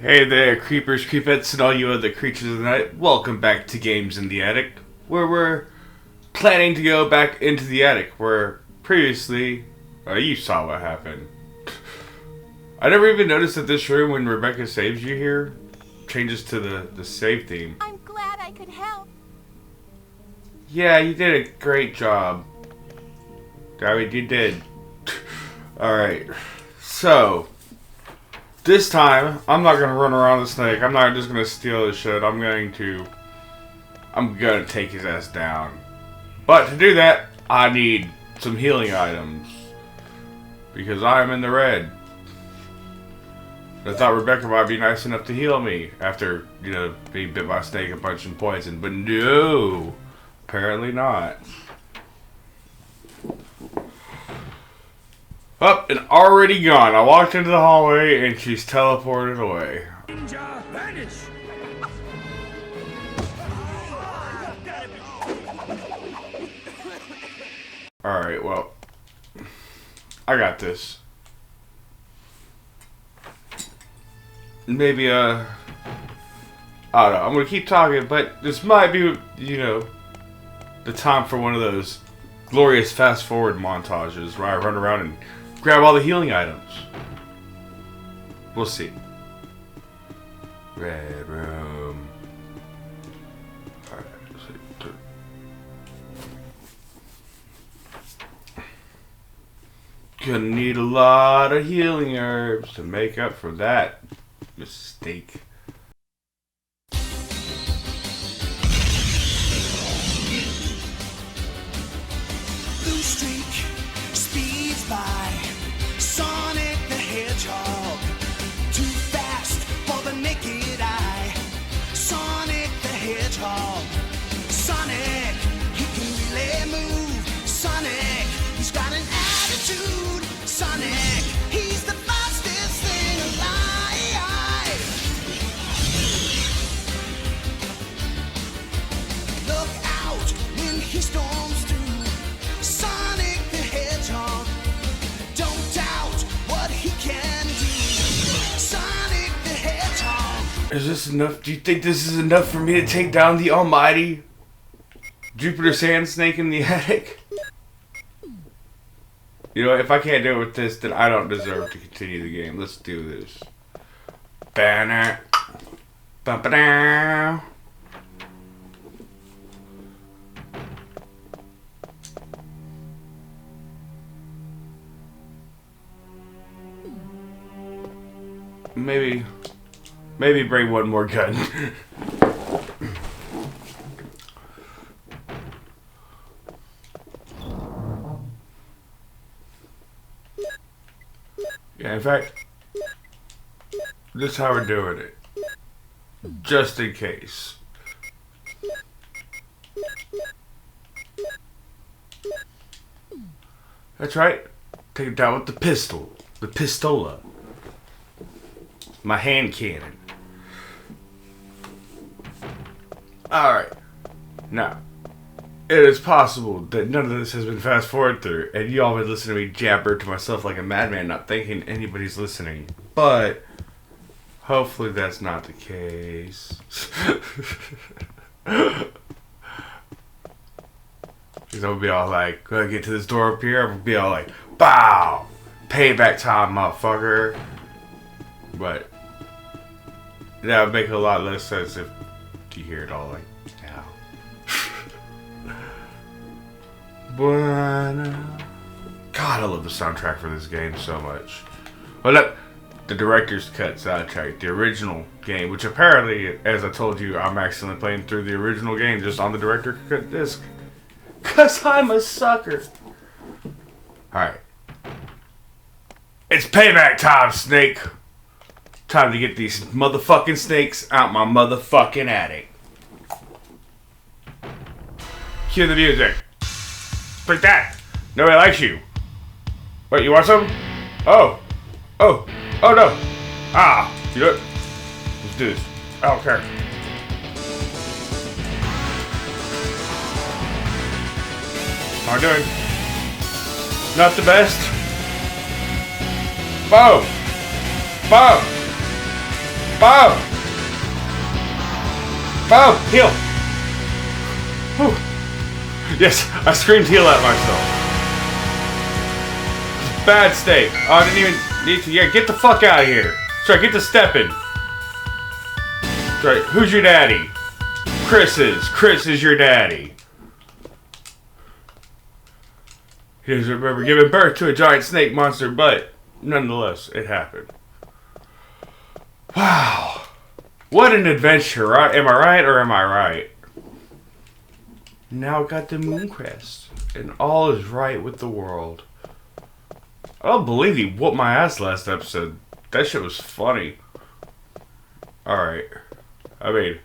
Hey there, creepers, creepettes, and all you other creatures of the night. Welcome back to Games in the Attic, where we're planning to go back into the attic, where previously, you saw what happened. I never even noticed that this room, when Rebecca saves you here, changes to the save theme. I'm glad I could help. Yeah, you did a great job. I mean, you did. Alright, so... this time, I'm not gonna run around the snake. I'm not just gonna steal his shit. I'm gonna take his ass down. But to do that, I need some healing items. Because I'm in the red. I thought Rebecca might be nice enough to heal me after, being bit by a snake and punched and poisoned. But no! Apparently not. Up and already gone. I walked into the hallway and she's teleported away. Ninja vanish. Alright, well. I got this. Maybe, I don't know. I'm gonna keep talking, but this might be, the time for one of those glorious fast forward montages where I run around and grab all the healing items. We'll see. Red room. Alright, gonna need a lot of healing herbs to make up for that mistake. Blue streak speeds by. Sonic the Hedgehog, too fast for the naked eye. Sonic the Hedgehog, Sonic, he can really move. Sonic, he's got an attitude. Sonic, he's the fastest thing alive. Look out when he storms through. Sonic the Hedgehog, don't doubt what he can do. Sonic the Hedgehog. Is this enough? Do you think this is enough for me to take down the almighty Jupiter Sand Snake in the attic? If I can't do it with this, then I don't deserve to continue the game. Let's do this. Banner. Bump-a-down. Maybe bring one more gun. Yeah, in fact, this is how we're doing it. Just in case. That's right. Take it down with the pistol. The pistola. My hand cannon. Alright. Now, it is possible that none of this has been fast forwarded through, and y'all been listening to me jabber to myself like a madman, not thinking anybody's listening. But, hopefully that's not the case. Because I'm gonna be all like, when I get to this door up here, I'm gonna be all like, BOW! Payback time, motherfucker. But that would make a lot less sense if you hear it all like now. God, I love the soundtrack for this game so much. Well, the director's cut soundtrack, the original game, which apparently, as I told you, I'm accidentally playing through the original game just on the director's cut disc. 'Cause I'm a sucker. Alright. It's payback time, Snake. Time to get these motherfucking snakes out my motherfucking attic. Cue the music. Like that. Nobody likes you. Wait, you want some? Oh no. You know what? Let's do this. I don't care. How am I doing? Not the best. 5, Boom! Boom! Heal! Whew. Yes, I screamed heal at myself. Bad state. Oh, I didn't even need to. Yeah, get the fuck out of here. Sorry, get to stepping. Sorry, who's your daddy? Chris is your daddy. He doesn't remember giving birth to a giant snake monster, but nonetheless, it happened. Wow. What an adventure, right? Am I right or am I right? Now got the moon crest, and all is right with the world. I don't believe he whooped my ass last episode. That shit was funny. Alright. I mean,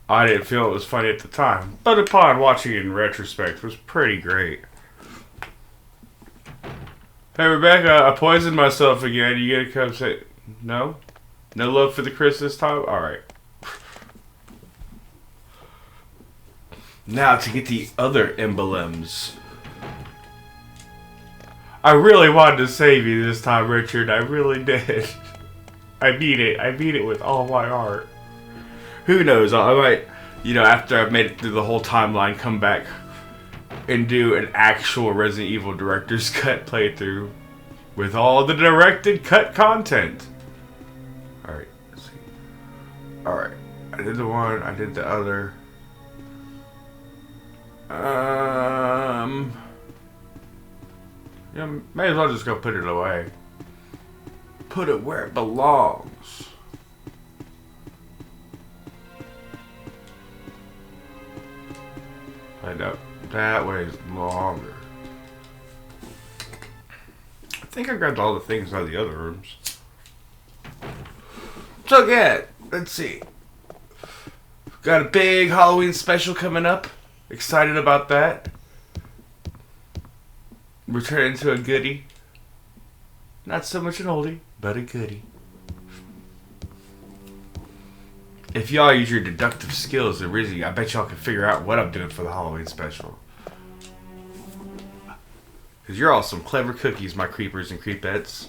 I didn't feel it was funny at the time, but upon watching it in retrospect, it was pretty great. Hey Rebecca, I poisoned myself again. You gonna come say no? No love for the Chris this time? Alright. Now to get the other emblems. I really wanted to save you this time, Richard. I really did. I beat it. I beat it with all my heart. Who knows? I might, after I've made it through the whole timeline, come back and do an actual Resident Evil Director's Cut playthrough with all the directed cut content. Alright, let's see. Alright, I did the one, I did the other. May as well just go put it away. Put it where it belongs. I know that way is longer. I think I grabbed all the things out of the other rooms. So yeah, let's see. Got a big Halloween special coming up. Excited about that. We're turning into a goodie. Not so much an oldie, but a goodie. If y'all use your deductive skills at Rizzy, I bet y'all can figure out what I'm doing for the Halloween special. Because you're all some clever cookies, my creepers and creepettes.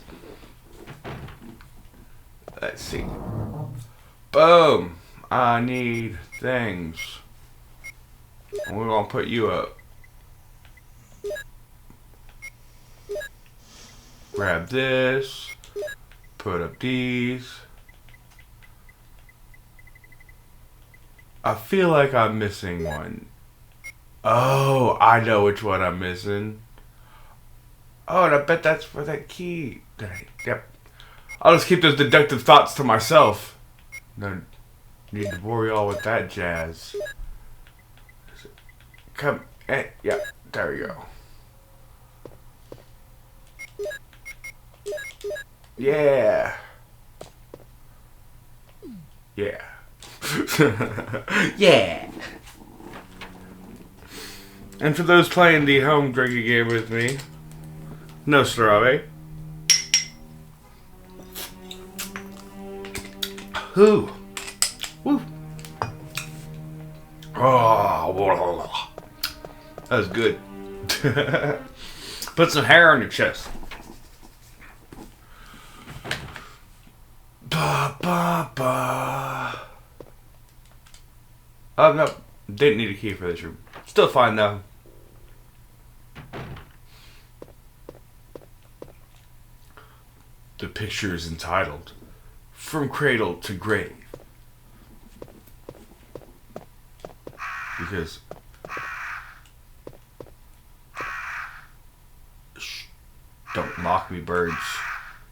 Let's see. Boom! I need things. And we're going to put you up. Grab this. Put up these. I feel like I'm missing one. Oh, I know which one I'm missing. Oh, and I bet that's for that key. Yep. I'll just keep those deductive thoughts to myself. No need to worry all with that jazz. Come, yeah, there we go. Yeah. Yeah. Yeah. And for those playing the home drinking game with me, no strawberry. Who? Woo. Oh, that was good. Put some hair on your chest. Ba ba ba. Oh no, didn't need a key for this room. Still fine though. The picture is entitled "From Cradle to Grave." Because shh, don't mock me, birds.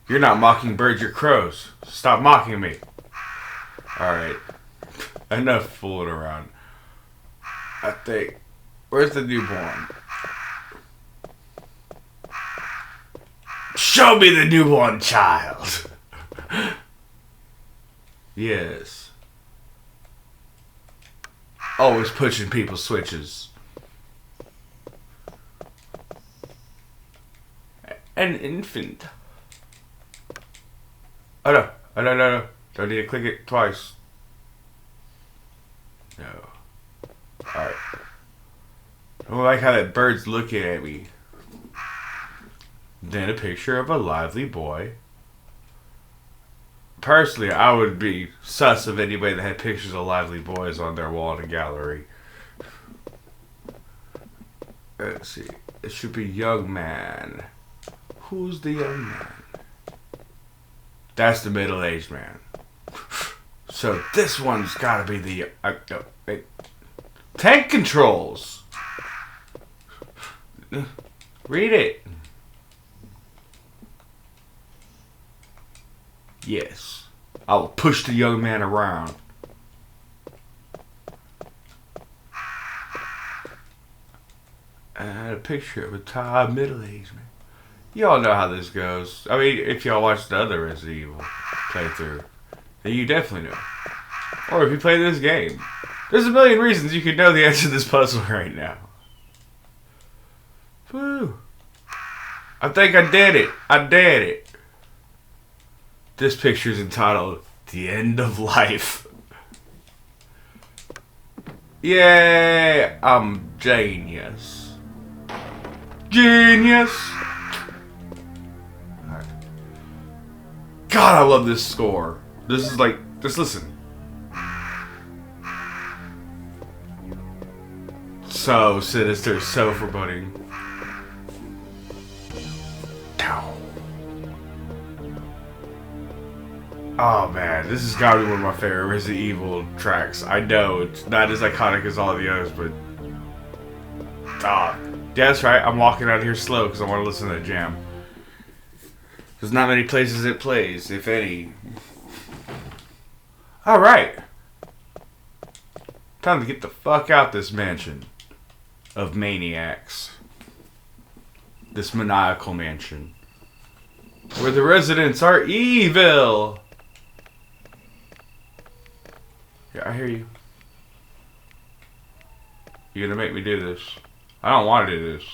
You're not mocking birds, you're crows. Stop mocking me. Alright. Enough fooling around. I think. Where's the newborn? Show me the newborn child. Yes. Always pushing people's switches. An infant. Oh no. Oh no, no, no. Don't need to click it twice. No. Alright. I don't like how that bird's looking at me. Then a picture of a lively boy. personally, I would be sus of anybody that had pictures of lively boys on their wall in a gallery. Let's see. It should be young man. Who's the young man? That's the middle-aged man. So this one's got to be the tank controls. Read it. Yes. I will push the young man around. And a picture of a tired middle-aged man. Y'all know how this goes. I mean, if y'all watched the other Resident Evil playthrough, then you definitely know. Or if you play this game. There's a million reasons you could know the answer to this puzzle right now. Woo. I think I did it. I did it. This picture is entitled The End of Life. Yay! I'm genius. Genius! Right. God, I love this score. This is like, just listen. So sinister, so foreboding. Oh man, this has got to be one of my favorite Resident Evil tracks. I know it's not as iconic as all the others, but yeah, that's right. I'm walking out here slow because I want to listen to that jam. There's not many places it plays, if any. All right, time to get the fuck out this mansion of maniacs. This maniacal mansion where the residents are evil. Yeah, I hear you. You're gonna make me do this. I don't want to do this.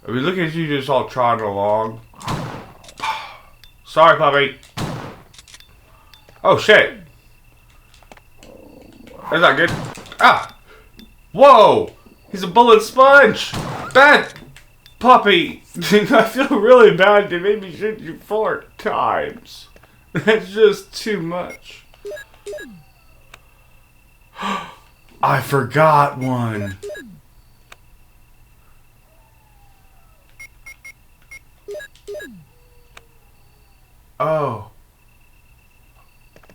I mean, look at you just all trotting along. Sorry, puppy. Oh, shit. That's not good. Ah! Whoa! He's a bullet sponge! Bad puppy! I feel really bad. They made me shoot you 4 times. That's just too much. I forgot one. Oh.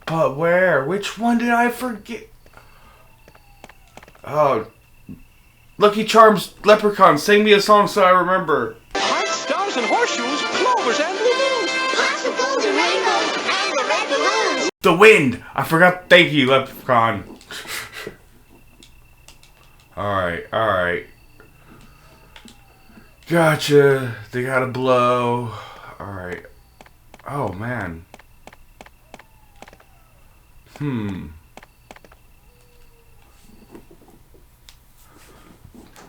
But where? Which one did I forget? Oh. Lucky Charms Leprechaun, sing me a song so I remember. Hearts, stars, and horseshoes, clovers, and blue moons. Popsicles and rainbows and the red balloons. The wind! I forgot. Thank you, Leprechaun. Alright. Gotcha. They gotta blow. Alright. Oh, man.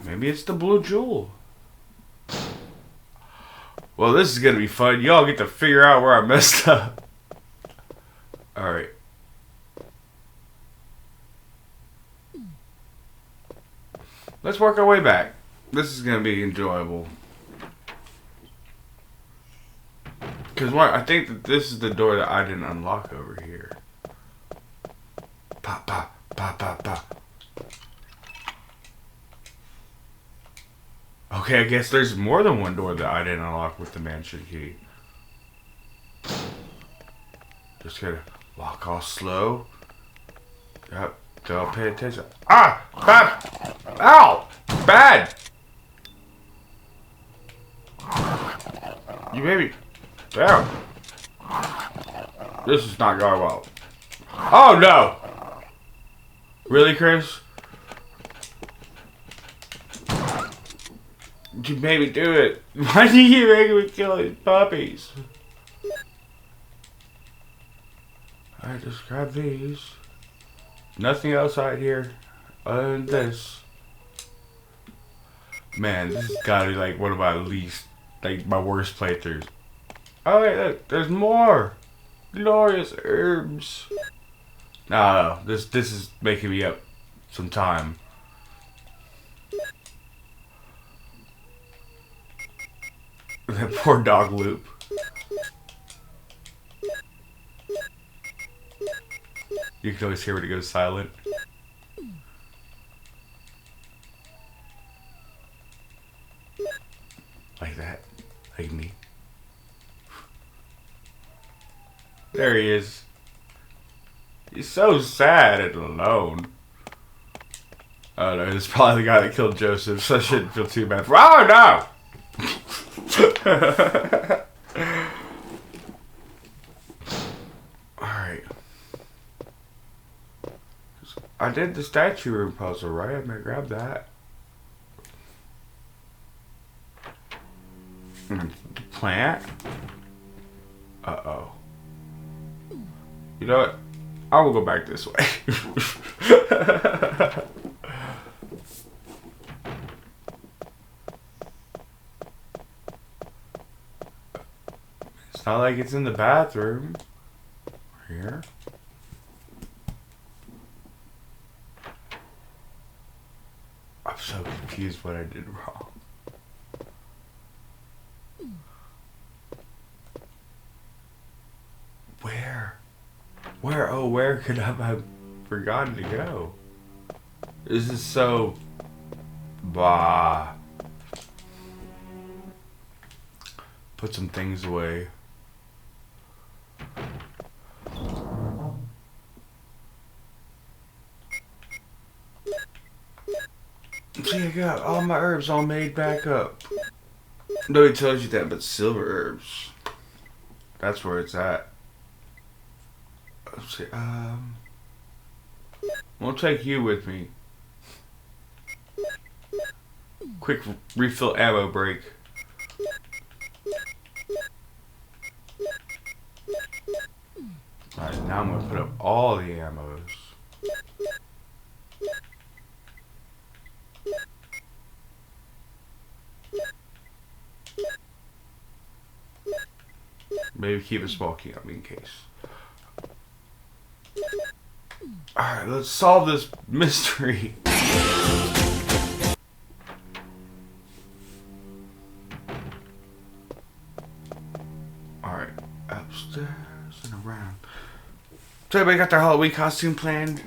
Maybe it's the blue jewel. Well, this is gonna be fun. Y'all get to figure out where I messed up. Alright. Let's work our way back. This is gonna be enjoyable. Because I think that this is the door that I didn't unlock over here. Pa pa pa pa pa. Okay, I guess there's more than one door that I didn't unlock with the mansion key. Just gotta walk all slow. Yep, don't pay attention. Ah! Bad! Ow! Bad! You baby. Damn. This is not going well. Oh no! Really, Chris? You made me do it. Why do you make me kill these puppies? Alright, just grab these. Nothing else right here other than this. Man, this has gotta be like one of my least, like my worst playthroughs. Oh wait, look, there's more! Glorious herbs. No, this is making me up some time. That poor dog loop. You can always hear when it goes silent. Like that. Like me. There he is. He's so sad and alone. Oh no, it's probably the guy that killed Joseph, so I shouldn't feel too bad for. Oh no! Alright. I did the statue room puzzle, right? I'm gonna grab that. Plant? Uh-oh. You know what? I will go back this way. It's not like it's in the bathroom. Here. I'm so confused what I did wrong. Where? Oh, where could I have forgotten to go? This is so... Bah. Put some things away. See, I got all my herbs all made back up. Nobody tells you that, but silver herbs. That's where it's at. Let's see, I'll take you with me. Quick refill ammo break. Alright, now I'm gonna put up all the ammos. Maybe keep a small key on me in case. Alright, let's solve this mystery. Alright, upstairs and around. So everybody got their Halloween costume planned?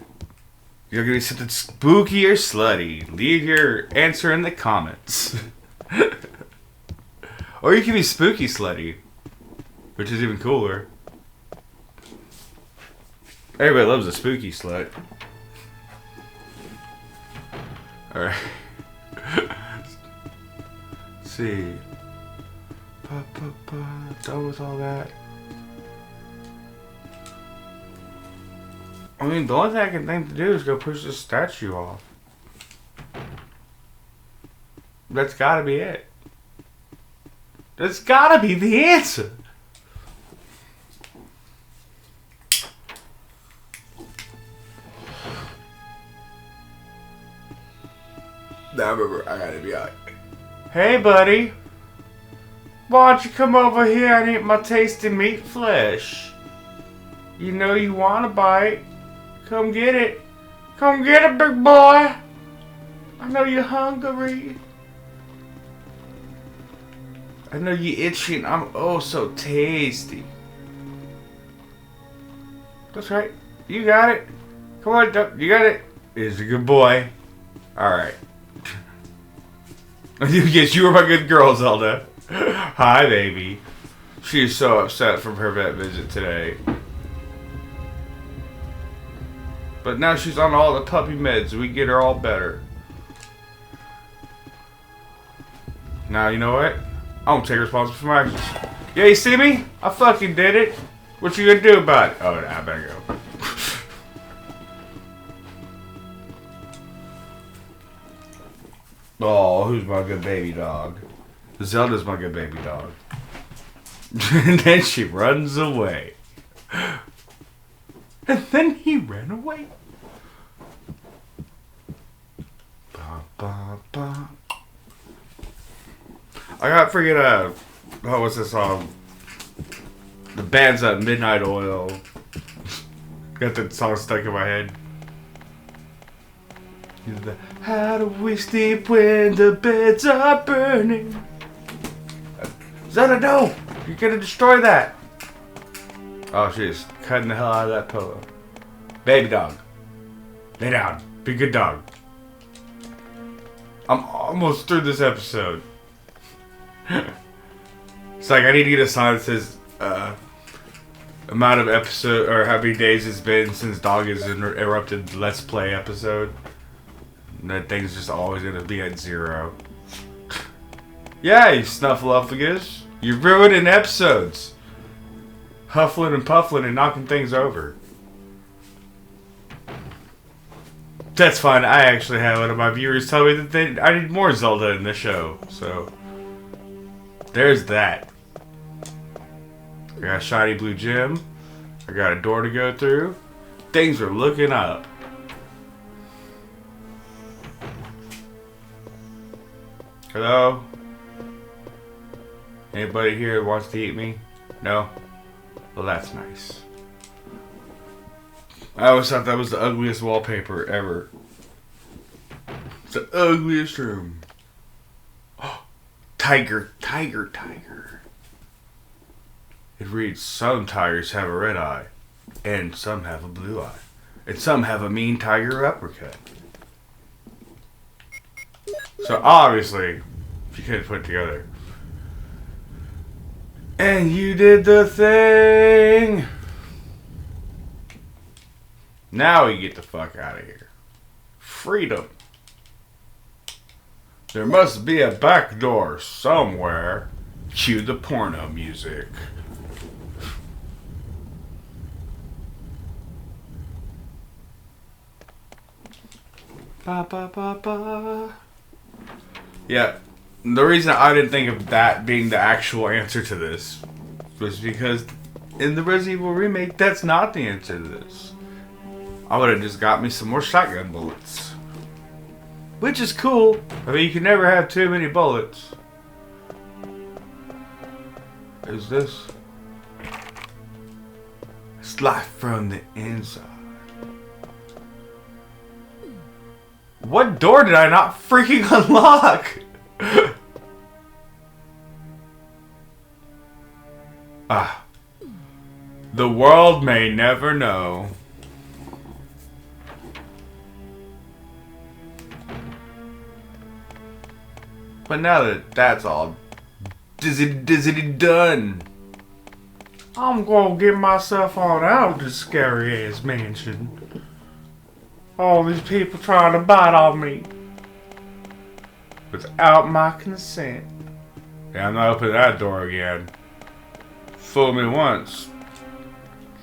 You're gonna be something spooky or slutty. Leave your answer in the comments. Or you can be spooky slutty, which is even cooler. Everybody loves a spooky slut. Alright. Let's see. Done with all that. I mean, the only thing I can think to do is go push this statue off. That's gotta be it. That's gotta be the answer. Now remember, I gotta be like, hey buddy, why don't you come over here and eat my tasty meat flesh? You know you want a bite. Come get it. Come get it, big boy. I know you're hungry. I know you're itching. I'm oh so tasty. That's right. You got it. Come on, you got it. He's a good boy. Alright. Yes, you were my good girl, Zelda. Hi, baby. She's so upset from her vet visit today. But now she's on all the puppy meds. We get her all better. Now, you know what? I won't take responsibility for my actions. Yeah, you see me? I fucking did it. What you gonna do about it? Oh, nah, I better go. Oh, who's my good baby dog? Zelda's my good baby dog. And then she runs away. And then he ran away. Ba, ba, ba. I got freaking, what's this song? The band's Midnight Oil. Got that song stuck in my head. How do we sleep when the beds are burning? Zelda, no! You're gonna destroy that! Oh, she's cutting the hell out of that pillow. Baby dog. Lay down. Be a good dog. I'm almost through this episode. It's like I need to get a sign that says amount of episode or how many days it's been since dog has interrupted Let's Play episode. And that thing's just always gonna be at 0. Yeah, you snuffleupagus. You're ruining episodes. Huffling and puffling and knocking things over. That's fine. I actually had one of my viewers tell me that I need more Zelda in the show. So, there's that. I got a shiny blue gem. I got a door to go through. Things are looking up. Hello? Anybody here that wants to eat me? No? Well, that's nice. I always thought that was the ugliest wallpaper ever. It's the ugliest room. Oh, tiger, tiger, tiger. It reads, some tigers have a red eye, and some have a blue eye, and some have a mean tiger uppercut. So obviously, you couldn't put it together. And you did the thing! Now we get the fuck out of here. Freedom. There must be a back door somewhere. Cue the porno music. Ba ba ba ba. Yeah, the reason I didn't think of that being the actual answer to this was because in the Resident Evil remake, that's not the answer to this. I would have just got me some more shotgun bullets. Which is cool. I mean, you can never have too many bullets. Is this? It's life from the inside. What door did I not freaking unlock? The world may never know. But now that that's all dizzity done, I'm gonna get myself on out of this scary ass mansion. All these people trying to bite on me without my consent. Yeah, I'm not opening that door again. Fool me once,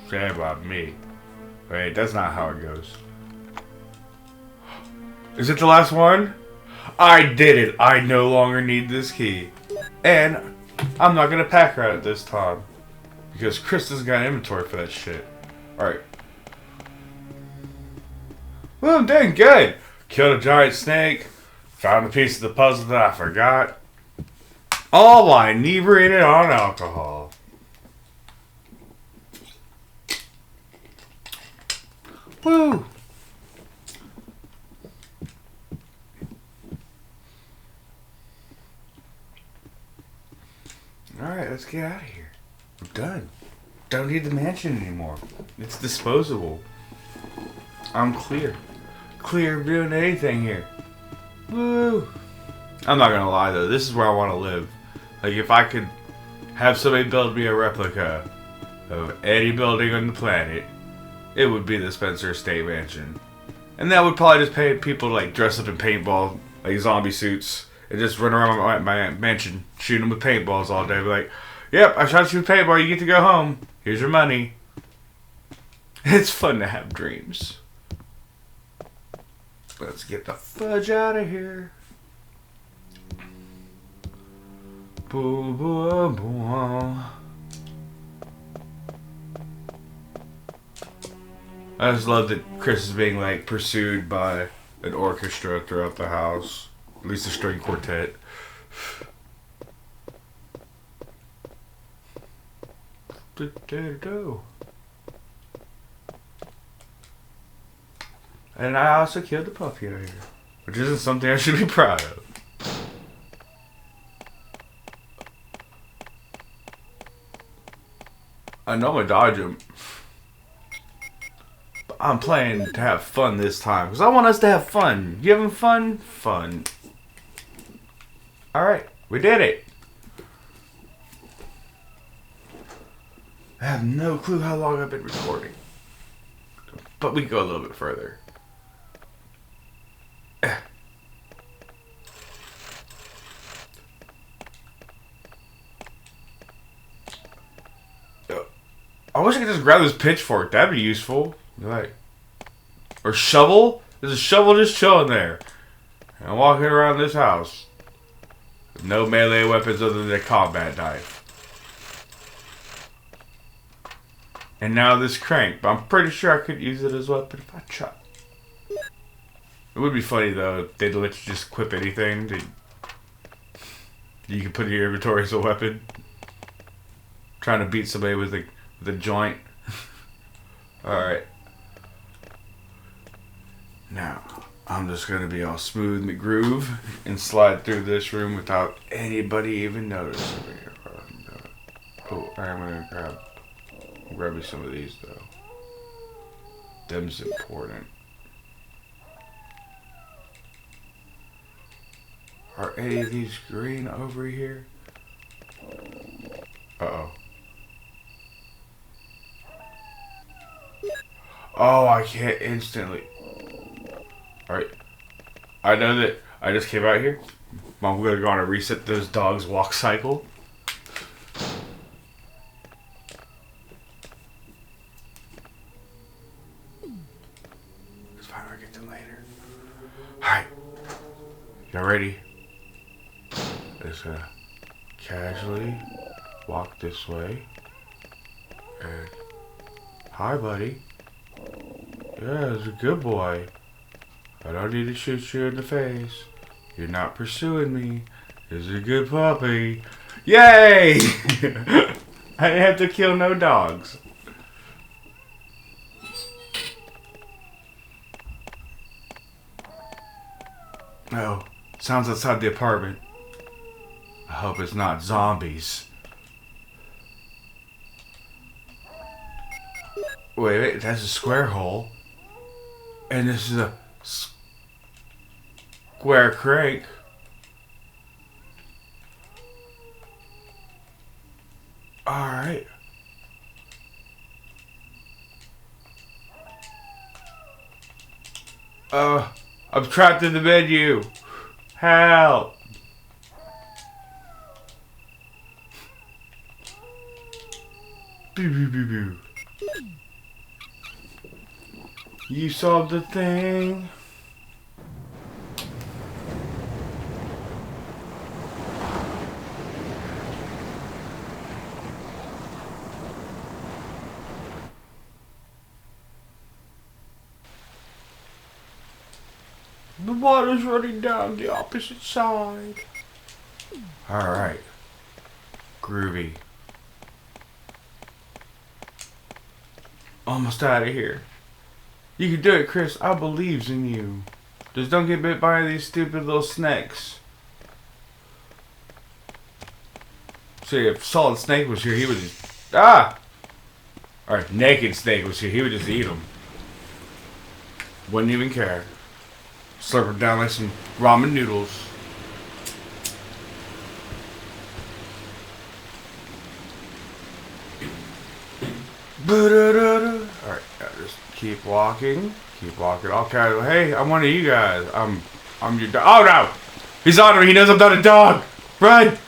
say about me. Wait, that's not how it goes. Is it the last one? I did it. I no longer need this key. And I'm not going to pack rat it this time. Because Krista's got inventory for that shit. Alright. Well, I'm doing good. Killed a giant snake. Found a piece of the puzzle that I forgot. All while inebriated on alcohol. Woo! Alright, let's get out of here. I'm done. Don't need the mansion anymore. It's disposable. I'm clear. Clear of doing anything here. Woo! I'm not gonna lie though, this is where I want to live. Like if I could have somebody build me a replica of any building on the planet, it would be the Spencer Estate Mansion. And that would probably just pay people to like dress up in paintball, like zombie suits. And just run around my mansion, shooting them with paintballs all day. Be like, yep, I shot you with paintball, you get to go home. Here's your money. It's fun to have dreams. Let's get the fudge out of here. Boo, boo, boo. I just love that Chris is being like pursued by an orchestra throughout the house. At least a string quartet. And I also killed the puppy out here, which isn't something I should be proud of. I know I dodge him, but I'm playing to have fun this time. Because I want us to have fun. You having fun? Fun. Alright, we did it. I have no clue how long I've been recording. But we can go a little bit further. I wish I could just grab this pitchfork. That'd be useful. Like, or shovel? There's a shovel just chilling there. And I'm walking around this house. With no melee weapons other than a combat knife. And now this crank. But I'm pretty sure I could use it as a weapon if I tried. It would be funny though if they'd let you just equip anything that you can put in your inventory as a weapon. Trying to beat somebody with a joint. Alright. Now, I'm just going to be all smooth McGroove and slide through this room without anybody even noticing me. Oh, I'm going to grab me some of these though. Them's important. Are any of these green over here? Uh-oh. Oh, I can't instantly. Alright. I know that I just came out here. I'm gonna go on and reset those dogs' walk cycle. It's fine, I'll get them later. Alright. Y'all ready? Just gonna casually walk this way. And hi, buddy. Yeah, it's a good boy. I don't need to shoot you in the face. You're not pursuing me. This is a good puppy. Yay! I didn't have to kill no dogs. Oh, sounds outside the apartment. I hope it's not zombies. Wait, that's a square hole. And this is a square crank. Alright. I'm trapped in the menu. Help. Boo boo boo boo. You solved the thing. The water's running down the opposite side. Alright. Groovy. Almost out of here. You can do it, Chris. I believes in you. Just don't get bit by these stupid little snakes. See, if Solid Snake was here, he would just... Ah! Or Naked Snake was here, he would just eat them. Wouldn't even care. Slurp them down like some ramen noodles. Alright, just keep walking. Keep walking. Okay, hey, I'm one of you guys. I'm your dog. Oh no! He's on me. He knows I'm not a dog. Run!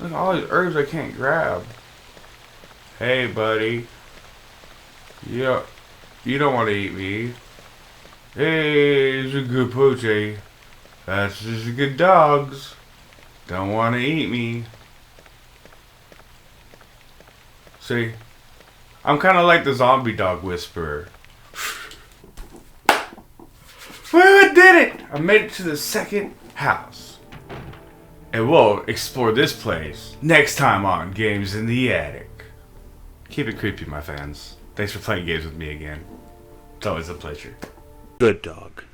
Look at all these herbs I can't grab. Hey, buddy. You don't want to eat me. Hey, it's a good poochie. That's just good dogs. Don't want to eat me. See? I'm kind of like the zombie dog whisperer. Well, I did it! I made it to the second house. And we'll explore this place next time on Games in the Attic. Keep it creepy, my fans. Thanks for playing games with me again. It's always a pleasure. Good dog.